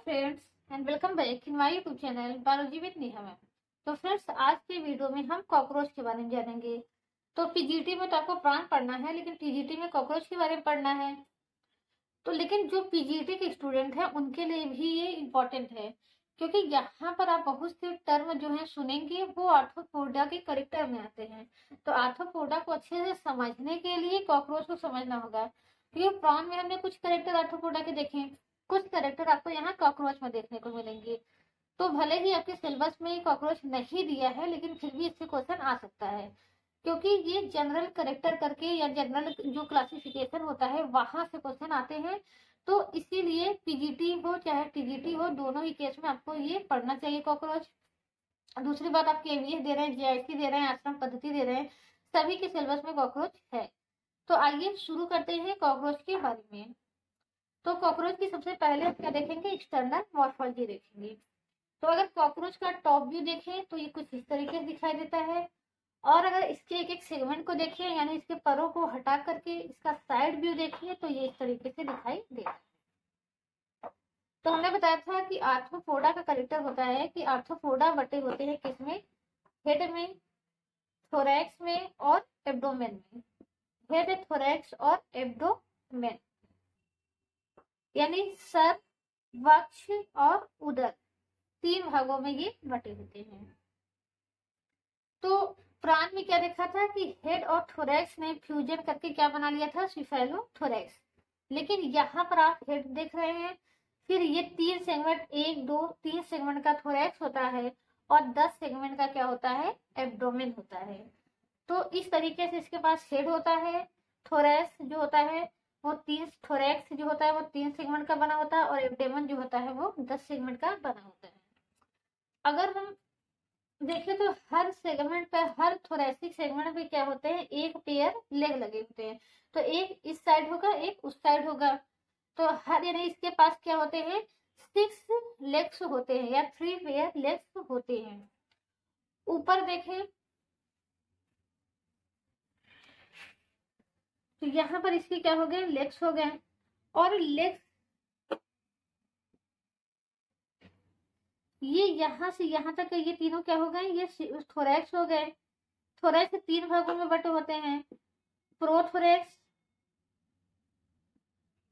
Friends and welcome back in my YouTube channel biology with Neha ma'am. तो friends, आज के video में हम कॉकरोच के बारे में जानेंगे। तो पीजीटी में तो आपको प्राण पढ़ना है, लेकिन टीजीटी में कॉकरोच के बारे में पढ़ना है। तो लेकिन जो पीजीटी के स्टूडेंट हैं उनके लिए भी ये इम्पोर्टेंट है, क्योंकि यहाँ पर आप बहुत से टर्म जो है सुनेंगे वो आर्थ्रोपोडा के करेक्टर में आते हैं। तो आर्थ्रोपोडा को अच्छे से समझने के लिए कॉकरोच को समझना होगा, क्योंकि प्राण में हमने कुछ करेक्टर आर्थ्रोपोडा के देखे, कुछ करेक्टर आपको यहाँ कॉकरोच में देखने को मिलेंगे। तो भले ही आपके सिलेबस में कॉकरोच नहीं दिया है, लेकिन फिर भी इससे क्वेश्चन आ सकता है, क्योंकि ये जनरल करेक्टर करके या जनरल जो क्लासिफिकेशन होता है वहां से क्वेश्चन आते हैं। तो इसीलिए पीजीटी हो चाहे टीजीटी हो, दोनों ही केस में आपको ये पढ़ना चाहिए कॉकरोच। दूसरी बात, आप केवीएस दे रहे हैं, जीआईसी दे रहे हैं, आश्रम पद्धति दे रहे हैं, सभी के सिलेबस में कॉकरोच है। तो आइए शुरू करते हैं कॉकरोच के बारे में। तो कॉकरोच की सबसे पहले आप क्या देखेंगे, एक्सटर्नल मॉर्फोलॉजी देखेंगे। तो अगर कॉकरोच का टॉप व्यू देखें तो ये कुछ इस तरीके से दिखाई देता है, और अगर इसके एक एक सेगमेंट को देखें यानी इसके परों को हटा करके इसका साइड व्यू देखिए तो ये इस तरीके से दिखाई देता है। तो हमने बताया था कि आर्थ्रोपोडा का करेक्टर होता है कि आर्थ्रोपोडा बटे होते हैं किसमें, हेड में, थोरैक्स में और एब्डोमेन में। हेड, थोरैक्स और एब्डोमेन यानी सर, वक्ष और उदर, तीन भागों में ये बटे होते हैं। तो प्राण में क्या देखा था कि हेड और थोरैक्स ने फ्यूजन करके क्या बना लिया था, सिफेलोथोरैक्स। लेकिन यहाँ पर आप हेड देख रहे हैं, फिर ये तीन सेगमेंट, 1 2 3 सेगमेंट का थोरैक्स होता है और 10 सेगमेंट का क्या होता है, एब्डोमेन होता है। तो इस तरीके से इसके पास हेड होता है, थोरैक्स जो होता है वो 3, थोरैक्स जो होता है वो 3 सेगमेंट का बना होता है और एब्डोमेन जो होता है वो 10 सेगमेंट का बना होता है। अगर हम देखें तो हर सेगमेंट पे, हर थोरैसिक सेगमेंट पे क्या होते हैं, एक पेयर लेग लगे होते हैं। तो एक इस साइड होगा, एक उस साइड होगा। तो हर यानी इसके पास क्या होते हैं, 6 लेग्स होते हैं या 3 पेयर लेग्स होते हैं। ऊपर देखें तो यहाँ पर इसके क्या हो गए, लेग्स हो गए, और लेग्स ये यहाँ से यहाँ तक ये तीनों क्या हो गए, ये थोरैक्स हो गए। थोरैक्स 3 भागों में बटे होते हैं, प्रोथोरैक्स,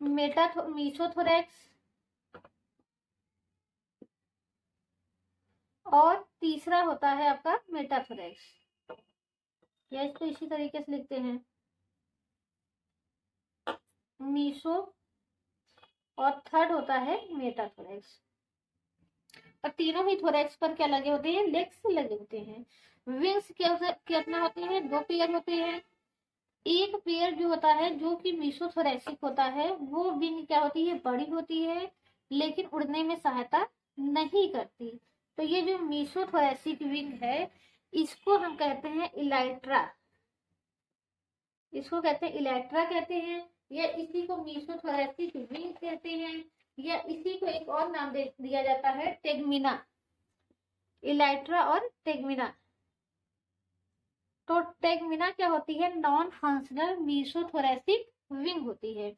मीसोथोरैक्स और तीसरा होता है आपका मेटाथोरैक्स, या इसको इसी तरीके से लिखते हैं मीसो, और थर्ड होता है मेटाथोरैक्स। और तीनों ही थोरैक्स पर क्या लगे होते हैं, लेग्स लगे होते हैं। विंग्स कितना होते हैं, 2 पेयर होते हैं। एक पेयर जो होता है जो कि मीसोथोरैसिक होता है, वो विंग क्या होती है, बड़ी होती है लेकिन उड़ने में सहायता नहीं करती। तो ये जो मीसोथोरैसिक विंग है इसको हम कहते हैं इलाइट्रा, इसको कहते हैं इलाइट्रा कहते हैं, या इसी को मीसोथोरैसिक विंग कहते हैं, या इसी को एक और नाम दे दिया जाता है टेगमिना, इलाइट्रा और टेगमिना। तो टेगमिना क्या होती है, नॉन फंक्शनल मीसोथोरैसिक विंग होती है।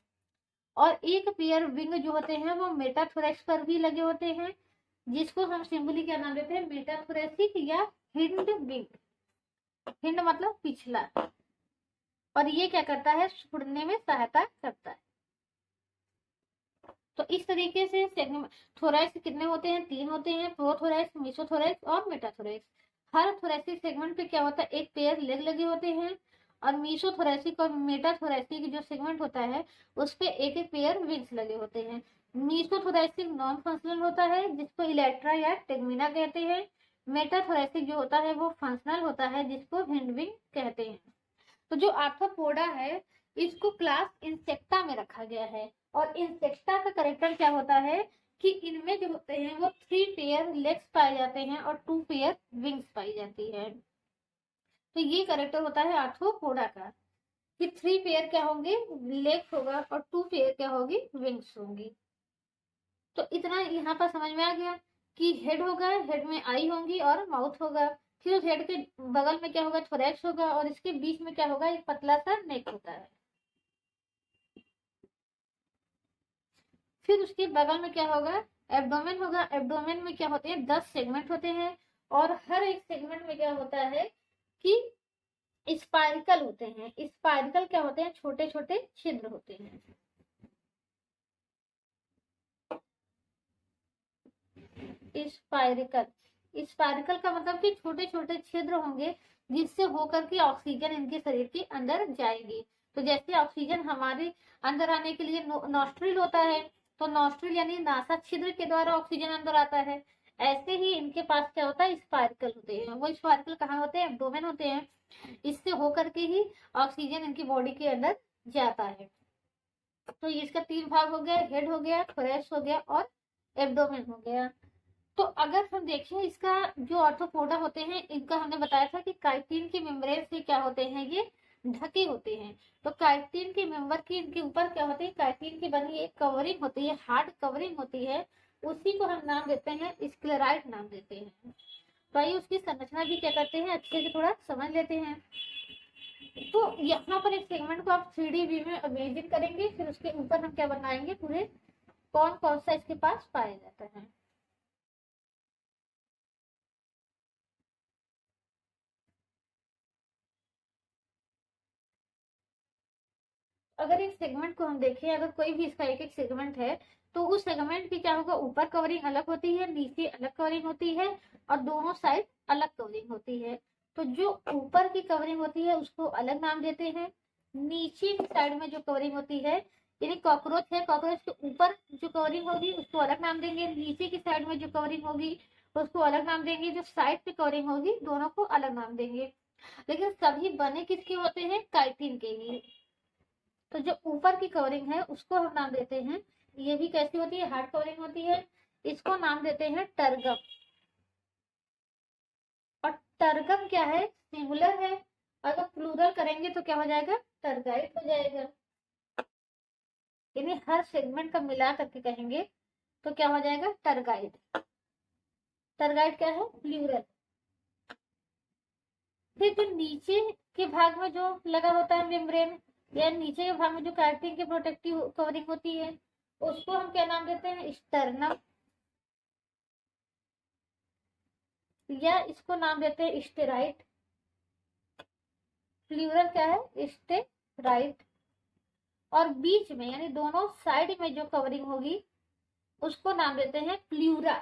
और एक पेयर विंग जो होते हैं वो मेटाथोरैक्स पर भी लगे होते हैं, जिसको हम सिंपली क्या नाम देते हैं, मेटाथोरैसिक या हिंड विंग। हिंड मतलब पिछला, और ये क्या करता है, उड़ने में सहायता करता है। तो इस तरीके से थोरैक्स कितने होते हैं, 3 होते हैं, प्रोथोरैक्स, मीसोथोरैक्स और मेटाथोरैक्स। हर थोरैसिक सेगमेंट पे क्या होता है, एक पेयर लेग लगे होते हैं, और मीसोथोरैसिक और मेटाथोरैसिक जो सेगमेंट होता है उस पे एक एक पेयर विंग्स लगे होते हैं। मीसोथोरैसिक नॉन फंक्शनल होता है जिसको इलेक्ट्रा या टेगमिना कहते हैं। मेटाथोरैसिक जो होता है वो फंक्शनल होता है जिसको हिंड विंग कहते हैं। तो जो आर्थ्रोपोडा है इसको क्लास इंसेक्टा में रखा गया है, और इंसेक्टा का करेक्टर क्या होता है कि इनमें जो होते हैं वो 3 पेयर लेग्स पाए जाते हैं और 2 पेयर विंग्स पाई जाती है। तो ये करेक्टर होता है आर्थ्रोपोडा का कि 3 पेयर क्या होंगे, लेग्स होगा, और 2 पेयर क्या होगी, विंग्स होंगी। तो इतना यहाँ पर समझ में आ गया कि हेड होगा, हेड में आई होंगी और माउथ होगा, फिर उस हेड के बगल में क्या होगा, थोरैक्स होगा, और इसके बीच में क्या होगा, एक पतला सा नेक होता है। फिर उसके बगल में क्या होगा, एब्डोमेन होगा, एब्डोमेन में क्या होते हैं 10 सेगमेंट होते हैं और हर एक सेगमेंट में क्या होता है कि स्पाइरकल होते हैं। स्पाइरकल क्या होते हैं, छोटे छोटे छिद्र होते हैं। स्पाइरिकल, स्पाइरिकल का मतलब कि छोटे छोटे छिद्र होंगे जिससे होकर के ऑक्सीजन इनके शरीर के अंदर जाएगी। तो जैसे ऑक्सीजन हमारे अंदर आने के लिए नॉस्ट्रिल होता है, तो नॉस्ट्रिल यानी नासा छिद्र के द्वारा ऑक्सीजन अंदर आता है, ऐसे ही इनके पास क्या होता है स्पाइरकल होते हैं। वो स्पाइरकल कहाँ होते हैं, एब्डोमेन होते हैं। इससे होकर के ही ऑक्सीजन इनकी बॉडी के अंदर जाता है। तो इसका 3 भाग हो गया, हेड हो गया, थोरैक्स हो गया और एब्डोमेन हो गया। तो अगर हम देखें इसका जो ऑर्थोपोडा होते हैं, इनका हमने बताया था कि काइटिन की मेम्ब्रेन से क्या होते हैं, ये ढके होते हैं। तो काइटिन के मेंबर की इनके ऊपर क्या होती है, काइटिन की बनी एक कवरिंग होती है, हार्ड कवरिंग होती है, उसी को हम नाम देते हैं स्क्लेराइड नाम देते हैं। तो आइए उसकी संरचना भी क्या करते हैं अच्छे से थोड़ा समझ लेते हैं। तो यहाँ पर एक सेगमेंट को आप 3D व्यू में इमेजिन करेंगे, फिर उसके ऊपर हम क्या बनाएंगे, पूरे कौन कौन सा इसके पास पाया जाता है। अगर इस सेगमेंट को हम देखें, अगर कोई भी इसका एक एक सेगमेंट है, तो उस सेगमेंट की क्या होगा, ऊपर कवरिंग अलग होती है, नीचे अलग कवरिंग होती है और दोनों साइड अलग कवरिंग होती है। तो जो ऊपर की कवरिंग होती है उसको अलग नाम देते हैं, नीचे की साइड में जो कवरिंग होती है, यानी कॉकरोच है, कॉकरोच के ऊपर जो कवरिंग होगी उसको अलग नाम देंगे, नीचे की साइड में जो कवरिंग होगी उसको अलग नाम देंगे, जो साइड पे कवरिंग होगी दोनों को अलग नाम देंगे। लेकिन सभी बने किसके होते हैं, काइटिन के ही। तो जो ऊपर की कवरिंग है उसको हम नाम देते हैं, ये भी कैसी होती है, हार्ड कवरिंग होती है, इसको नाम देते हैं टर्गम। और टर्गम क्या है, सिंगुलर है, अगर प्लूरल करेंगे तो क्या हो जाएगा, टर्गाइट हो जाएगा। यानी हर सेगमेंट का मिला करके कहेंगे तो क्या हो जाएगा, टर्गाइट। टर्गाइट क्या है, प्लूरल। फिर जो नीचे के भाग में जो लगा होता है मेम्ब्रेन, या नीचे के भाग में जो काइटिन की प्रोटेक्टिव कवरिंग होती है, उसको हम क्या नाम देते हैं, स्टर्नम, या इसको नाम देते हैं स्टेराइट। प्लूरल क्या है, स्टेराइट। और बीच में यानी दोनों साइड में जो कवरिंग होगी उसको नाम देते हैं प्लूरा।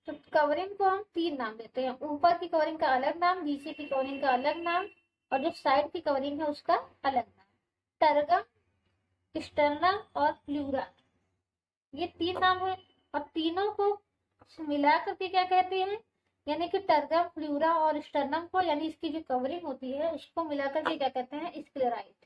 तो कवरिंग को हम 3 नाम देते हैं, ऊपर की कवरिंग का अलग नाम, नीचे की कवरिंग का अलग नाम और जो साइड की कवरिंग है उसका अलग नाम। टर्गम, स्टर्नम और प्लूरा, ये 3 नाम है। और तीनों को मिला करके क्या कहते हैं, यानी कि टर्गम, प्लूरा और स्टर्नम को, यानी इसकी जो कवरिंग होती है उसको मिलाकर के क्या कहते हैं, स्क्लेराइट।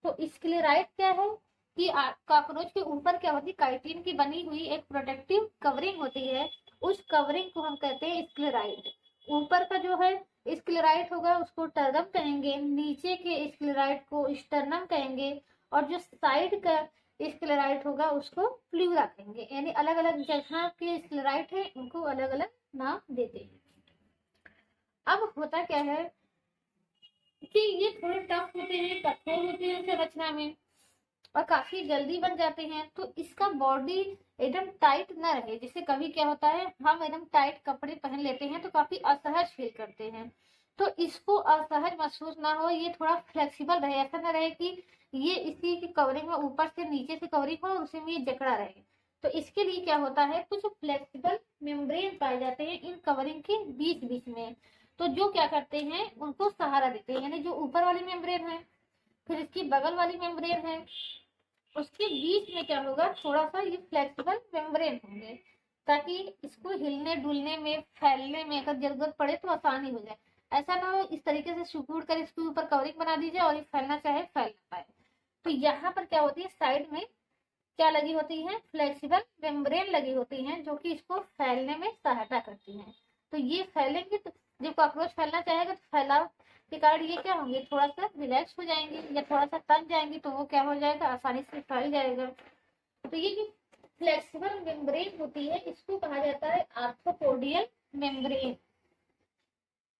तो स्क्लेराइट क्या है कि कॉकरोच के ऊपर क्या होती है, काइटिन की बनी हुई एक प्रोटेक्टिव कवरिंग होती है, उस कवरिंग को हम कहते हैं स्क्लेराइट। ऊपर का जो है स्क्लेराइट होगा उसको टर्गम कहेंगे, नीचे के स्क्लेराइट को स्टर्नम कहेंगे और जो साइड का स्क्लेराइट होगा उसको प्लूरा कहेंगे। यानी अलग अलग जगह के स्क्लेराइट है उनको अलग अलग नाम देते हैं। अब होता क्या है कि ये थोड़े टफ होते हैं, कठोर होते हैं संरचना में और काफी जल्दी बन जाते हैं। तो इसका बॉडी एकदम टाइट ना रहे, जैसे कभी क्या होता है हम एकदम टाइट कपड़े पहन लेते हैं तो काफी असहज फील करते हैं, तो इसको असहज महसूस ना हो, ये थोड़ा फ्लेक्सिबल रहे, ऐसा ना रहे कि ये इसी की कवरिंग में ऊपर से नीचे से कवरिंग हो और उसी में ये जकड़ा रहे। तो इसके लिए क्या होता है, कुछ फ्लेक्सिबल मेम्ब्रेन पाए जाते हैं इन कवरिंग के बीच बीच में, तो जो क्या करते हैं उनको सहारा देते हैं। यानी जो ऊपर वाली मेम्ब्रेन है, फिर इसकी बगल वाली मेम्ब्रेन है, उसके बीच में क्या होगा, थोड़ा सा ये फ्लेक्सिबल मेम्ब्रेन होंगे, ताकि इसको हिलने डुलने में, फैलने में अगर जरूरत पड़े तो आसानी हो जाए। ऐसा ना हो इस तरीके से सिकुड़ कर इसके ऊपर कवरिंग बना दी जाए और ये फैलना चाहे फैल ना पाए। तो यहाँ पर क्या होती है, साइड में क्या लगी होती है, फ्लेक्सिबल मेम्ब्रेन लगी होती है जो कि इसको फैलने में सहायता करती है। तो ये फैलेंगे तो जब कॉकरोच फैलना चाहेगा तो फैलाव के कारण ये क्या होंगे, थोड़ा सा रिलैक्स हो जाएंगे या थोड़ा सा तन जाएंगे, तो वो क्या हो जाएगा, आसानी से फैल जाएगा। तो ये जो फ्लेक्सिबल मेम्ब्रेन होती है इसको कहा जाता है आर्थ्रोपोडियल मेम्ब्रेन।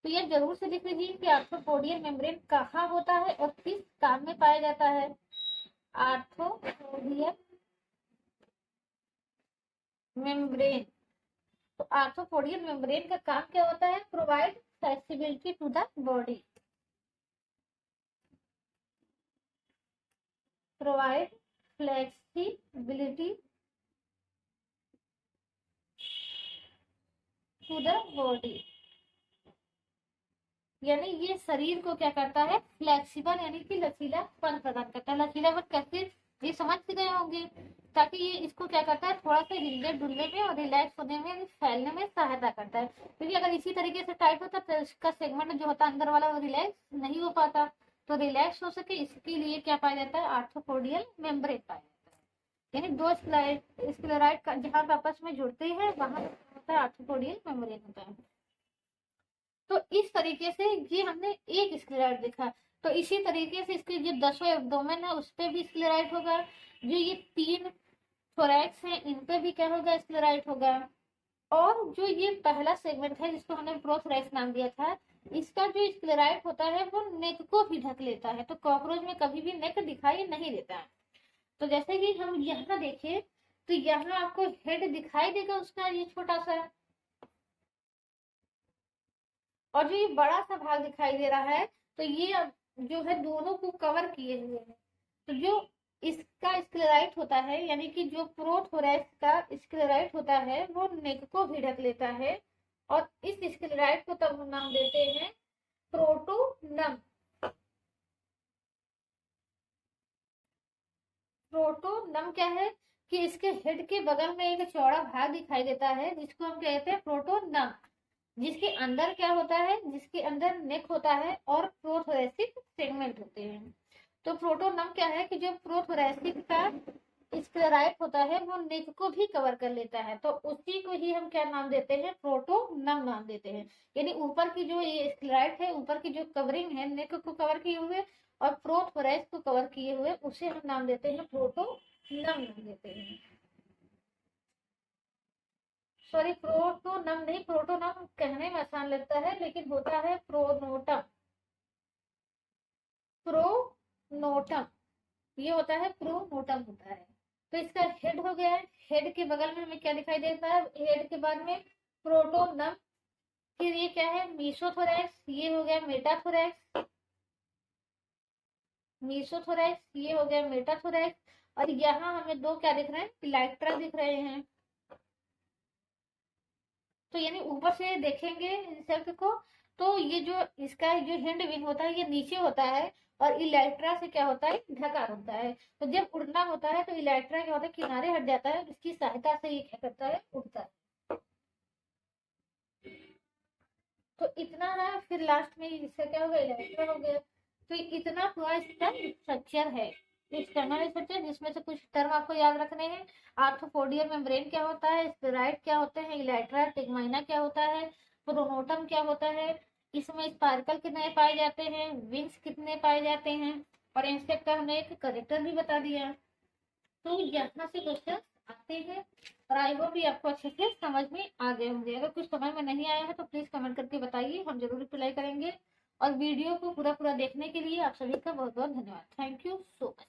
तो ये जरूर से लिख लीजिए कि आर्थ्रोपोडियल मेम्ब्रेन कहाँ होता है और किस काम में पाया जाता है। आर्थ्रोपोडियल मेम्ब्रेन, तो आर्थ्रोपोडियल मेम्ब्रेन का काम क्या होता है? Provide flexibility to the body, provide flexibility to the body, यानी ये शरीर को क्या करता है? फ्लेक्सिबल यानी कि लचीलापन प्रदान करता है। लचीलापन कैसे, ये समझ गए होंगे, ताकि ये इसको क्या करता है? थोड़ा सा हिलने डुलने में और रिलैक्स होने में, फैलने में सहायता करता है। क्योंकि अगर इसी तरीके से टाइट होता तो इसका सेगमेंट जो होता है अंदर वाला वो रिलैक्स नहीं हो पाता। तो रिलैक्स हो सके इसके लिए क्या पाया जाता है? आर्थ्रोपोडियल मेम्ब्रेन पाया जाता है। यानी दो स्क्लेराइड जहाँ पे आपस में जुड़ते हैं वहां होता है आर्थ्रोपोडियल मेम्ब्रेन होता है। तो इस तरीके से ये हमने एक स्क्लेराइड देखा। तो इसी तरीके से इसके जो 10 एब्डोमेन है उस पे भी स्क्लेराइड होगा। जो ये 3 थोरैक्स है इन पे भी क्या होगा? स्क्लेराइड होगा। और जो ये पहला सेगमेंट है जिसको हमने प्रोथोरैक्स नाम दिया था, इसका जो स्क्लेराइड होता है वो नेक को भी ढक लेता है। तो कॉकरोच में कभी भी नेक दिखाई नहीं देता है। तो जैसे कि हम यहाँ देखें तो यहाँ आपको हेड दिखाई देगा उसका, ये छोटा सा, और जो ये बड़ा सा भाग दिखाई दे रहा है तो ये जो है दोनों को कवर किए हुए हैं। तो जो इसका स्क्लेराइट होता है यानी कि जो प्रोथोरैक्स का स्क्लेराइट होता है वो नेक को भी ढक लेता है, और इस स्क्लेराइट को तब हम नाम देते हैं प्रोटोनम। प्रोटोनम क्या है कि इसके हेड के बगल में एक चौड़ा भाग दिखाई देता है जिसको हम कहते हैं प्रोटोनम, जिसके अंदर क्या होता है? जिसके अंदर नेक होता है और प्रोथोरैसिक सेगमेंट होते हैं। तो प्रोटोनम क्या है कि जो प्रोथोरैसिक का स्क्लेराइट होता है वो नेक को भी कवर कर लेता है। तो उसी को ही हम क्या नाम देते हैं? प्रोटोनम नाम देते हैं। यानी ऊपर की जो ये स्क्लेराइट है, ऊपर की जो कवरिंग है नेक को कवर किए हुए और प्रोथोरैक्स को कवर किए हुए, उसे हम नाम देते हैं प्रोटोनम नाम देते हैं। सॉरी, प्रोटोनम नहीं, प्रोटोनम कहने में आसान लगता है लेकिन होता है प्रोनोटम। प्रोनोटम ये होता है, प्रोनोटम होता है। तो इसका हेड हो गया। हेड के बगल में हमें क्या दिखाई देता है? हेड के बाद में प्रोटोनम, फिर ये क्या है? मीसोथोरैक्स, ये हो गया मेटाथोरैक्स, मीसोथोरैक्स ये हो गया मेटाथोरैक्स, और यहाँ हमें दो क्या दिख रहे हैं? इलेक्ट्रा दिख रहे हैं। तो यानी ऊपर से देखेंगे इंसेक्ट को तो ये जो इसका जो हिंड विंग होता है ये नीचे होता है और इलेक्ट्रा से क्या होता है? ढका होता है। तो जब उड़ना होता है तो इलेक्ट्रा क्या होता है? किनारे हट जाता है, इसकी सहायता से ये क्या करता है? उड़ता है। तो इतना है, फिर लास्ट में इसका क्या हो गया? इलेक्ट्रा हो गया। तो इतना पूरा इसका स्ट्रक्चर है, एक्सटर्नल स्ट्रक्चर, जिसमें से कुछ टर्म आपको याद रखने हैं। आर्थ्रोपोडियल मेम्ब्रेन क्या होता है, स्क्लेराइड क्या होते हैं, इलेक्ट्रा टिग्माइना क्या होता है, प्रोनोटम क्या होता है, इसमें स्पार्कल कितने पाए जाते हैं, विंग्स कितने पाए जाते हैं, और इंसेक्ट का हमने एक करेक्टर भी बता दिया। तो यहाँ से क्वेश्चन आते हैं और आई होप ये आपको अच्छे से समझ में आ गए होंगे। अगर कुछ समझ में नहीं आया है तो प्लीज कमेंट करके बताइए, हम जरूर रिप्लाई करेंगे। और वीडियो को पूरा देखने के लिए आप सभी का बहुत बहुत धन्यवाद। Thank you so much.